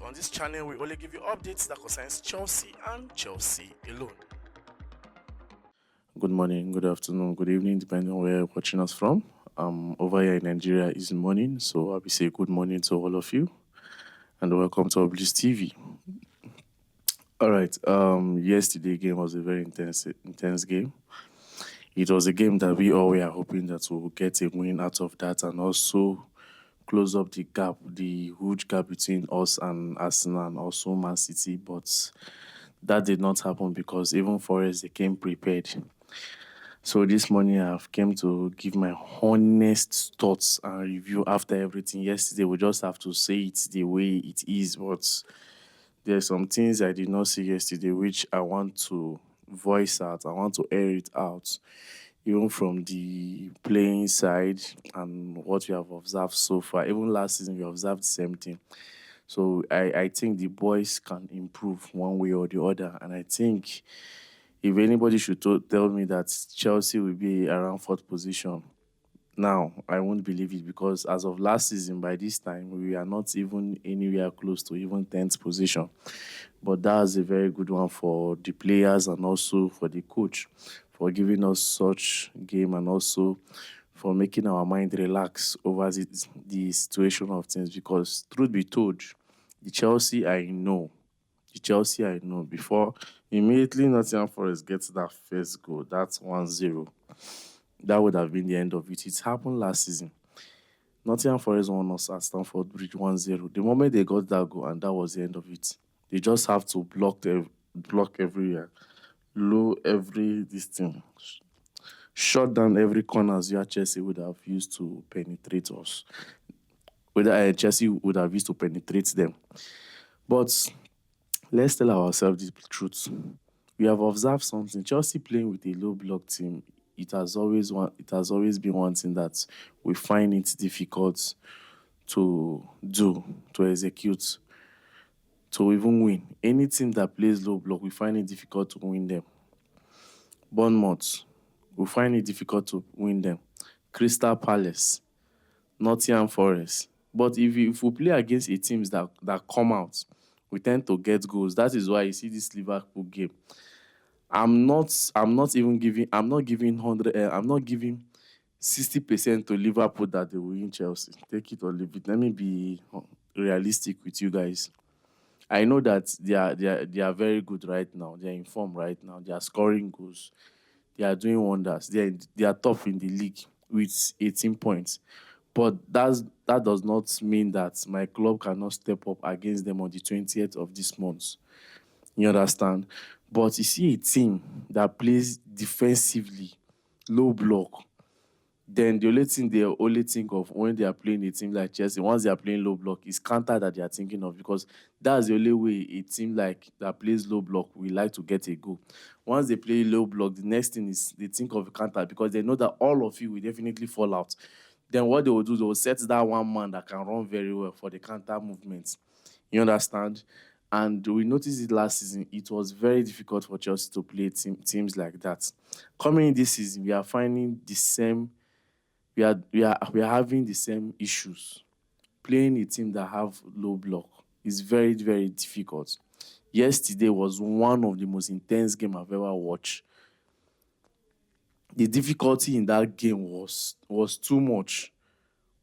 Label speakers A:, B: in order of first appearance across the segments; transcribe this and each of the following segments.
A: On this channel, we only give you updates that concerns Chelsea and Chelsea alone. Good morning, good afternoon, good evening, depending on where you're watching us from. Over here in Nigeria is morning, so I will say good morning to all of you, and welcome to Oblis TV. All right. Yesterday game was a very intense game. It was a game that we all were hoping that we would get a win out of that, and also close up the gap, the huge gap between us and Arsenal and also Man City. But that did not happen because even Forest, they came prepared. So this morning I've came to give my honest thoughts and review after everything. Yesterday we just have to say it the way it is, but there's some things I did not see yesterday which I want to voice out. I want to air it out, even from the playing side and what we have observed so far. Even last season, we observed the same thing. So I think the boys can improve one way or the other. And I think if anybody should tell me that Chelsea will be around fourth position, now, I won't believe it because as of last season, by this time, we are not even anywhere close to even 10th position. But that's a very good one for the players and also for the coach for giving us such game and also for making our mind relax over the situation of things. Because truth be told, the Chelsea I know, before immediately Nottingham Forest gets that first goal, that's 1-0. That would have been the end of it. It happened last season. Nottingham Forest won us at Stamford Bridge 1-0. The moment they got that goal, and that was the end of it. They just have to block everywhere, low every this thing, shut down every corners where Chelsea would have used to penetrate us. Whether Chelsea would have used to penetrate them. But let's tell ourselves the truth. We have observed something. Chelsea playing with a low block team, it has always been one thing that we find it difficult to do, to execute, to even win. Any team that plays low block, we find it difficult to win them. Bournemouth, we find it difficult to win them. Crystal Palace, Nottingham Forest. But if we play against a teams that come out, we tend to get goals. That is why you see this Liverpool game. I'm not giving 60% to Liverpool that they will win Chelsea. Take it or leave it. Let me be realistic with you guys. I know that they are very good right now. They are in form right now. They are scoring goals. They are doing wonders. They are top in the league with 18 points. But that does not mean that my club cannot step up against them on the 20th of this month. You understand? But you see a team that plays defensively, low block, then the only thing they only think of when they are playing a team like Chelsea, once they are playing low block, is counter that they are thinking of, because that's the only way a team like that plays low block will like to get a goal. Once they play low block, the next thing is they think of a counter because they know that all of you will definitely fall out. Then what they will do, they will set that one man that can run very well for the counter movements. You understand? And we noticed it last season. It was very difficult for Chelsea to play teams like that. Coming in this season, we are finding the same. We are having the same issues. Playing a team that have low block is very, very difficult. Yesterday was one of the most intense games I've ever watched. The difficulty in that game was too much.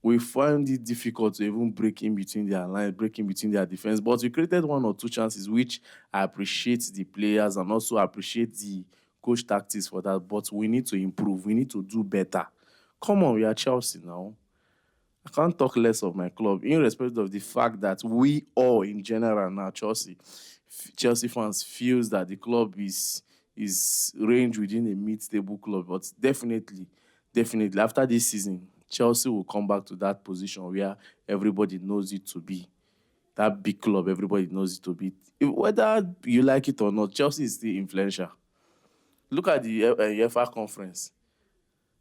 A: We found it difficult to even break in between their line, break in between their defense. But we created one or two chances, which I appreciate the players and also appreciate the coach tactics for that. But we need to improve. We need to do better. Come on, we are Chelsea now. I can't talk less of my club, in respect of the fact that we all, in general, now Chelsea fans feels that the club is range within a mid-table club. But definitely, after this season, Chelsea will come back to that position where everybody knows it to be. That big club, everybody knows it to be. Whether you like it or not, Chelsea is still influential. Look at the UEFA conference.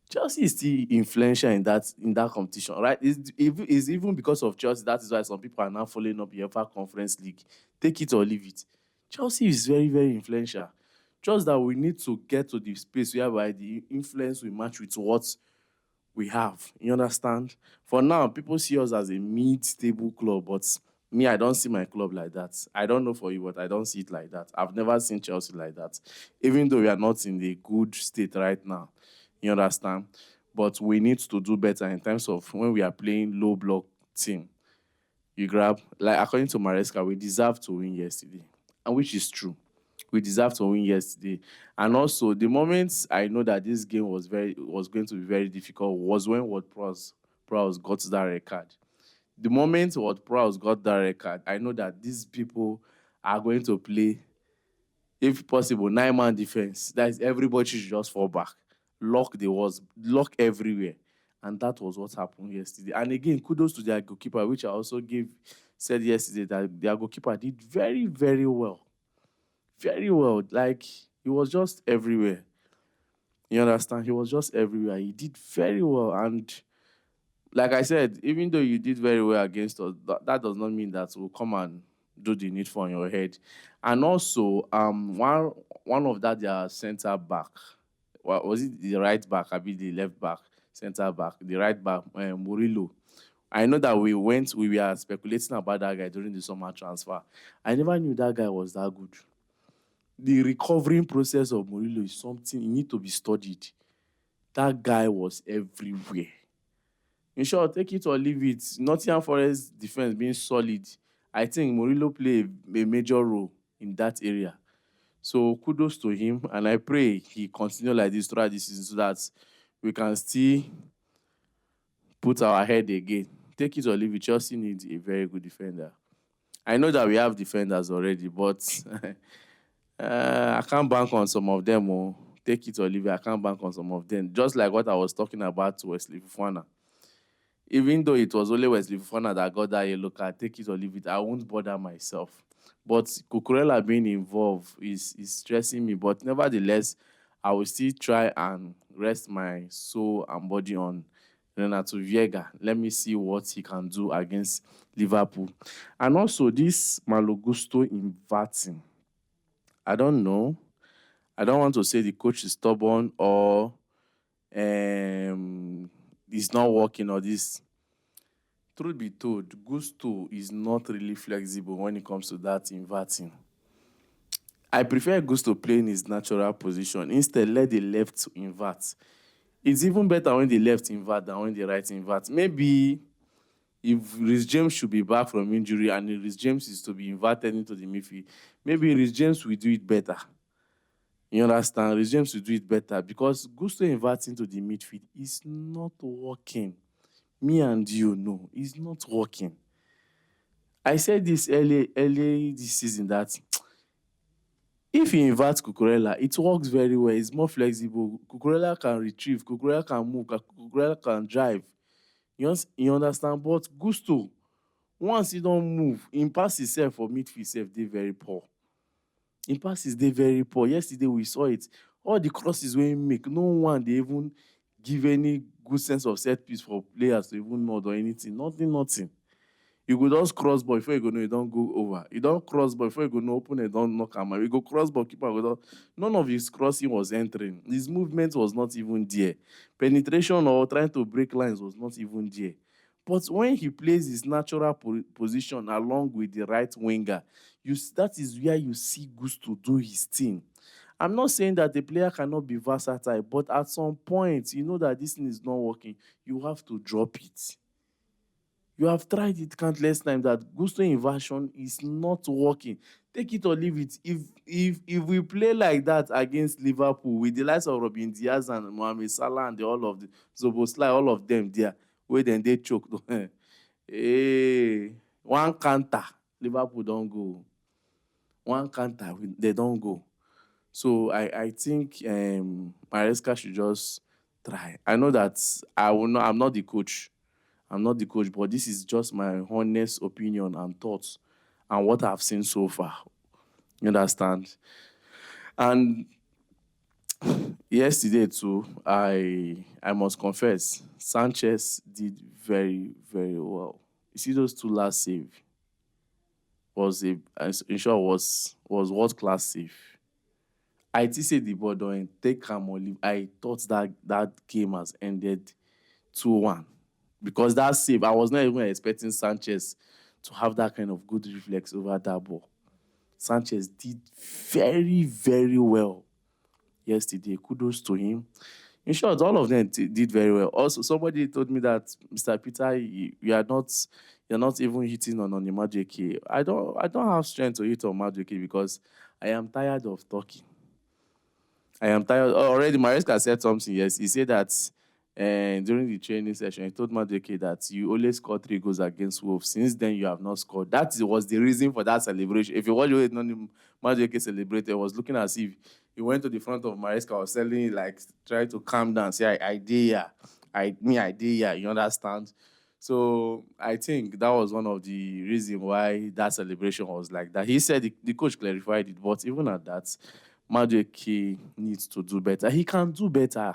A: Chelsea is still influential in that competition, right? It's even because of Chelsea. That is why some people are now following up the UEFA Conference League. Take it or leave it. Chelsea is very, very influential. Just that we need to get to the space whereby the influence will match with what we have. You understand? For now, people see us as a mid-table club, but Me, I don't see my club like that. I don't know for you, but I don't see it like that. I've never seen Chelsea like that. Even though we are not in a good state right now, you understand? But we need to do better in terms of when we are playing low block team. You grab, like according to Maresca, we deserve to win yesterday, and which is true. We deserve to win yesterday. And also, the moment I know that this game was going to be very difficult was when Ward Prowse got that red card. The moment Ward Prowse got that red card, I know that these people are going to play, if possible, nine-man defense. That is, everybody should just fall back. Lock everywhere. And that was what happened yesterday. And again, kudos to their goalkeeper, which I also said yesterday that their goalkeeper did very, very well. Very well. Like, he was just everywhere. You understand? He was just everywhere. He did very well. And like I said, even though you did very well against us, that does not mean that we'll come and do the needful on your head. And also, one of that their centre back, was it the right back? I mean the left back, centre back, the right back, Murillo. I know that we were speculating about that guy during the summer transfer. I never knew that guy was that good. The recovering process of Murillo is something you need to be studied. That guy was everywhere. In short, take it or leave it. Nottingham Forest defense being solid, I think Murillo played a major role in that area. So kudos to him, and I pray he continue like this throughout this season so that we can still put our head again. Take it or leave it. Chelsea needs a very good defender. I know that we have defenders already, but I can't bank on some of them. Oh. Take it or leave it. I can't bank on some of them. Just like what I was talking about to Wesley Fofana. Even though it was only Wesley Fofana that got that yellow card, take it or leave it, I won't bother myself. But Cucurella being involved is stressing me. But nevertheless, I will still try and rest my soul and body on Renato Viega. Let me see what he can do against Liverpool. And also, this Malo Gusto inverting. I don't know. I don't want to say the coach is stubborn or it's not working or this. Truth be told, Gusto is not really flexible when it comes to that inverting. I prefer Gusto play in his natural position. Instead, let the left invert. It's even better when the left invert than when the right invert. Maybe if Rhys James should be back from injury and Rhys James is to be inverted into the midfield, maybe Rhys James will do it better. You understand? Rhys James will do it better because Gusto inverting to the midfield is not working. Me and you know, it's not working. I said this early this season that if you invert Cucurella, it works very well. It's more flexible. Cucurella can retrieve, Cucurella can move, Cucurella can drive. You understand? But Gusto, once he don't move, him pass himself for midfield self, they very poor. Him passes dey very poor. Yesterday we saw it. All the crosses wey him make, no one dey even give any good sense of set piece for players to even nod or anything. Nothing. You go just cross ball before you go know you don go over. You don cross ball before you go know opponent don knock am out. You go cross ball, keeper go don. None of his crossing was entering. His movement was not even there. Penetration or trying to break lines was not even there. But when he plays his natural position along with the right winger, that is where you see Gusto do his thing. I'm not saying that the player cannot be versatile, but at some point, you know that this thing is not working. You have to drop it. You have tried it countless times that Gusto inversion is not working. Take it or leave it. If we play like that against Liverpool with the likes of Robin Diaz and Mohamed Salah and all of the Zoboslai, all of them there, where then they choke. Hey, one counter, Liverpool don't go. One counter, they don't go. So I think Maresca should just try. I know that I'm not the coach. I'm not the coach, but this is just my honest opinion and thoughts and what I've seen so far. You understand? And yesterday too, I must confess, Sanchez did very, very well. You see those two last save was in short was world class save. I think say the ball don't take am or leave. I thought that game has ended 2-1 because that save I was not even expecting Sanchez to have that kind of good reflex over that ball. Sanchez did very, very well yesterday. Kudos to him. In short, all of them did very well. Also, somebody told me that Mr. Peter, you're not even hitting on Mudryk. I don't have strength to hit on Mudryk because I am tired of talking. I am tired already. Maresca said something. Yes, he said that during the training session, he told Madueke that you only scored 3 goals against Wolves. Since then, you have not scored. Was the reason for that celebration. If you watch the way Madueke celebrated, it was looking as if he went to the front of Maresca, was telling, like, try to calm down, say, I did here. I did here. You understand? So I think that was one of the reasons why that celebration was like that. He said the coach clarified it, but even at that, Madueke needs to do better. He can do better.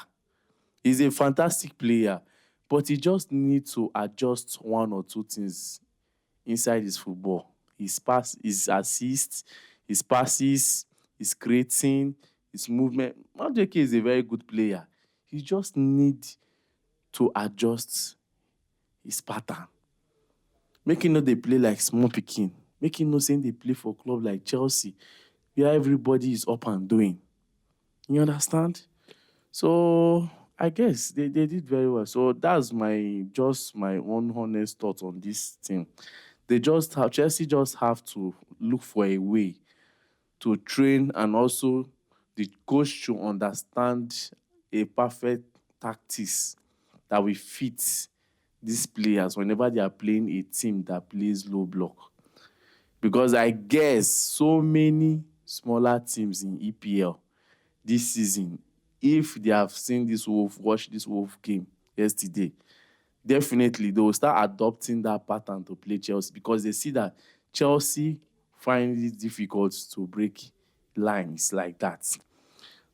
A: He's a fantastic player, but he just needs to adjust one or two things inside his football. His assists, his passes, his creating, his movement. Madueke is a very good player. He just needs to adjust his pattern. Make him know they play like small pikin. Make him know saying they play for a club like Chelsea, where everybody is up and doing. You understand? So I guess they did very well. So that's my own honest thought on this thing. Chelsea just have to look for a way to train, and also the coach should understand a perfect tactics that will fit these players whenever they are playing a team that plays low block. Because I guess so many smaller teams in EPL this season, if they have seen watch this Wolf game yesterday, definitely they will start adopting that pattern to play Chelsea, because they see that Chelsea find it difficult to break lines like that.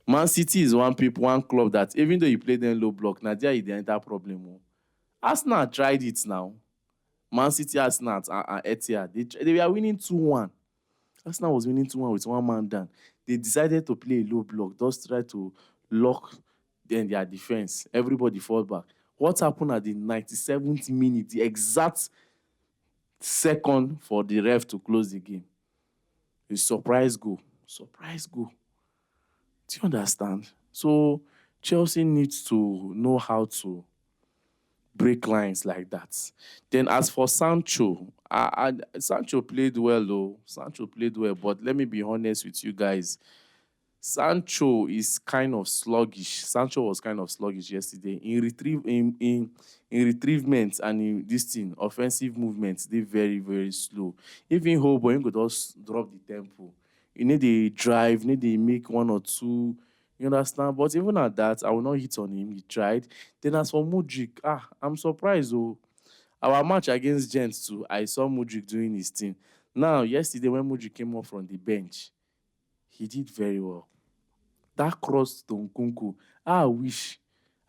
A: Man City is one club that even though you play them low block, Nigeria is the entire problem. Arsenal tried it now. Man City, Arsenal, and Etihad, they were winning 2-1. Arsenal was winning 2-1 with one man down. They decided to play a low block, just try to lock their defense. Everybody fall back. What happened at the 97th minute, the exact second for the ref to close the game? A surprise goal. Surprise goal. Do you understand? So Chelsea needs to know how to break lines like that. Then as for Sancho, Sancho played well though. Sancho played well, but let me be honest with you guys. Sancho is kind of sluggish. Sancho was kind of sluggish yesterday in retrievement, and in this thing, offensive movements. They very, very slow. Even Hobo, you could just drop the tempo. You need a drive. You need to make one or two. You understand? But even at that, I will not hit on him. He tried. Then as for Mudryk, I'm surprised though. Our match against Gents too, I saw Mudryk doing his thing. Now, yesterday when Mudryk came off from the bench, he did very well. That cross to Nkunku, I wish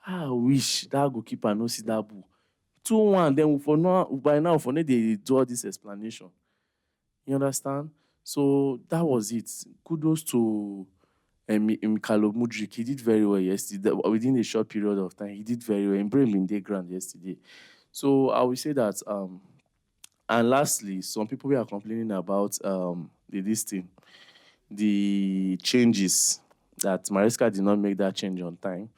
A: that goalkeeper no see that ball. 2-1, then by now for no they do all this explanation. You understand? So that was it. Kudos to Mikhailo Mudryk. He did very well yesterday. Within a short period of time, he did very well. In Bremen, they ground yesterday. So I will say that. And lastly, some people were complaining about the changes that Maresca did not make that change on time.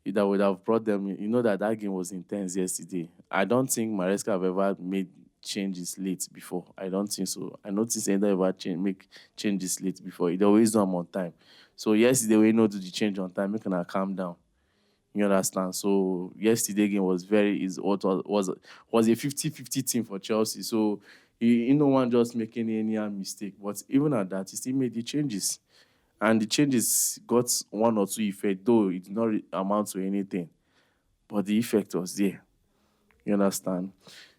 A: That would have brought them. You know that game was intense yesterday. I don't think Maresca have ever made changes late before. I don't think so. I noticed they never make changes late before. They always do them on time. So yesterday we not do the change on time. Make them calm down. You understand? So yesterday game was was a 50-50 team for Chelsea. So no one just making any mistake. But even at that, he still made the changes. And the changes got one or two effect, though it did not amount to anything. But the effect was there. You understand?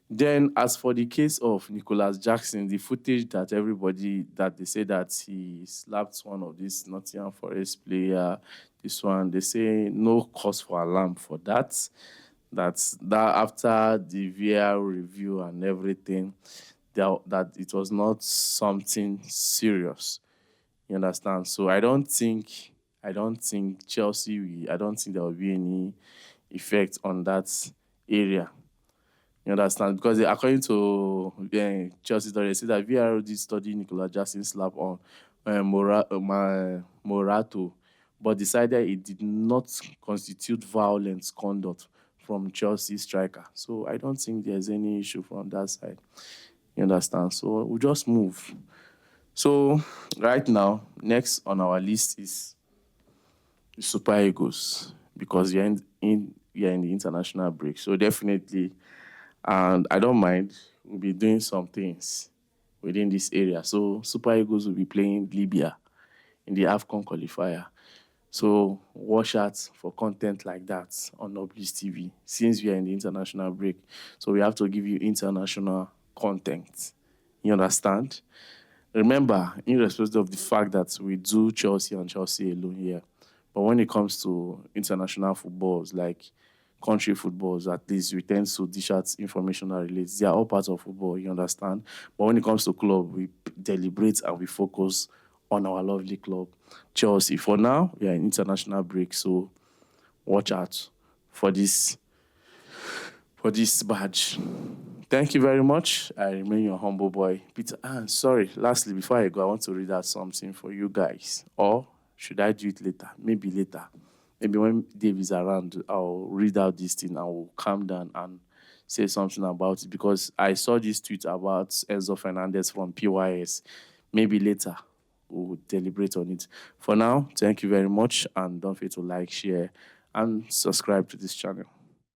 A: Then, as for the case of Nicolas Jackson, the footage that they say that he slapped one of these Nottingham Forest player, this one, they say no cause for alarm for that. That after the VAR review and everything, that it was not something serious. You understand? So I don't think Chelsea. I don't think there will be any effect on that area. You understand? Because according to Chelsea, they say that VAR did study Nicolas Jackson slap on Morato, but decided it did not constitute violent conduct from Chelsea striker. So I don't think there's any issue from that side. You understand? So we'll just move. So right now, next on our list is the Super Eagles, because you're in the international break. So definitely, and I don't mind, we'll be doing some things within this area. So Super Eagles will be playing Libya in the AFCON qualifier. So watch out for content like that on Oblis TV, since we are in the international break. So we have to give you international content. You understand? Remember, irrespective of the fact that we do Chelsea and Chelsea alone here, but when it comes to international footballs, like country footballs, at least we tend to dish out information that relates. They are all parts of football, you understand? But when it comes to club, we deliberate and we focus on our lovely club, Chelsea. For now, we are in international break, so watch out for this badge. Thank you very much. I remain your humble boy, Peter. Sorry, lastly, before I go, I want to read out something for you guys. Or should I do it later? Maybe later. Maybe when Dave is around, I'll read out this thing and we'll calm down and say something about it, because I saw this tweet about Enzo Fernandez from PYS. Maybe later we'll deliberate on it. For now, thank you very much, and don't forget to like, share, and subscribe to this channel.